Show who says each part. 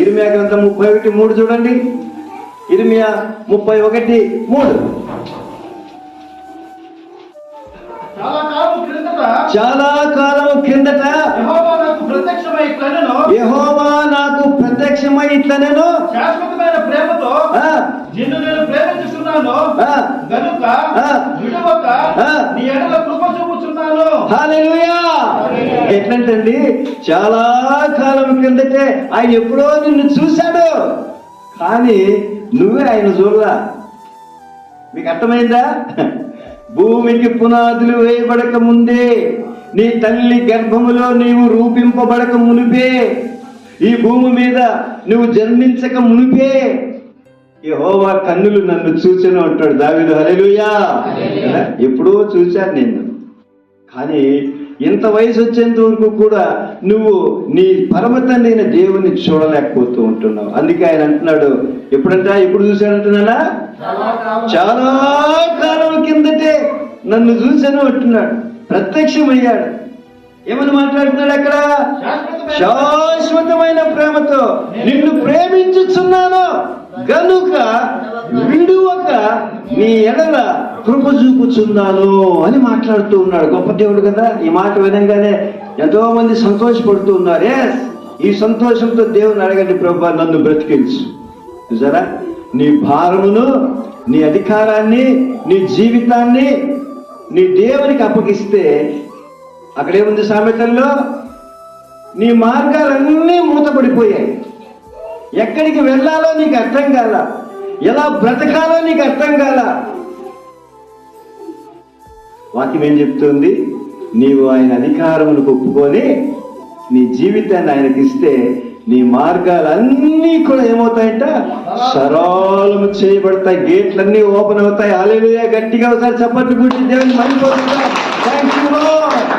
Speaker 1: ఇర్మియా గ్రంథం 31:3 చూడండి. ఇర్మియా 31:3. చాలా కాలం క్రిందట యెహోవా నాకు ప్రత్యక్షమై ఇట్లనెను,
Speaker 2: శాశ్వతమైన ప్రేమతో నిన్ను నేను ప్రేమించుచున్నాను గనుక విడువక నీ ఎడల కృప చూపుచున్నాను.
Speaker 1: హల్లెలూయా. ఎట్లంటండి, చాలా కాలం క్రిందటే ఆయన ఎప్పుడో నిన్ను చూశాడు, కానీ నువ్వే ఆయన చూడలా. మీకు అర్థమైందా? భూమికి పునాదులు వేయబడక ముందే, నీ తల్లి గర్భములో నీవు రూపింపబడక మునిపే, ఈ భూమి మీద నువ్వు జన్మించక మునిపే యెహోవా కన్నులు నన్ను చూచెను అంటాడు దావీదు. హల్లెలూయా. ఎప్పుడో చూశాను నిన్ను, కానీ ఇంత వయసు వచ్చేంత వరకు కూడా నువ్వు నీ పరమ తండ్రి అయిన దేవుని చూడలేకపోతూ ఉంటున్నావు. అందుకే ఆయన అంటున్నాడు, ఎప్పుడు చూశాడంటున్నాడా? చాలా కాలం కిందటే నన్ను చూశాను అంటున్నాడు, ప్రత్యక్షమయ్యాడు. ఏమని మాట్లాడుతున్నాడు అక్కడ? శాశ్వతమైన ప్రేమతో నిన్ను ప్రేమించుచున్నాను గనుక విడువక నీ ఎడల కృప చూపుచున్నాను అని మాట్లాడుతూ ఉన్నాడు. గొప్ప దేవుడు కదా. ఈ మాట వినంగానే ఎంతో మంది సంతోషపడుతూ ఉన్నారు. ఈ సంతోషంతో దేవుని అడగండి, ప్రభువా నన్ను బ్రతికించు. చూసారా, నీ భారమును, నీ అధికారాన్ని, నీ జీవితాన్ని నీ దేవునికి అప్పగిస్తే అక్కడేముంది సామెతల్లో? నీ మార్గాలన్నీ మూతపడిపోయాయి. ఎక్కడికి వెళ్ళాలో నీకు అర్థం కాల, ఎలా బ్రతకాలో నీకు అర్థం కాల. వాక్యం ఏం చెప్తుంది? నీవు ఆయన అధికారములకు ఒప్పుకొని నీ జీవితాన్ని ఆయనకి ఇస్తే నీ మార్గాలన్నీ కూడా ఏమవుతాయంట? సరళము చేయబడతాయి, గేట్లన్నీ ఓపెన్ అవుతాయి. హల్లెలూయా. గట్టిగా ఒకసారి చప్పట్లు కొట్టి దేవుని మరిపోతుందా? Thank you lord.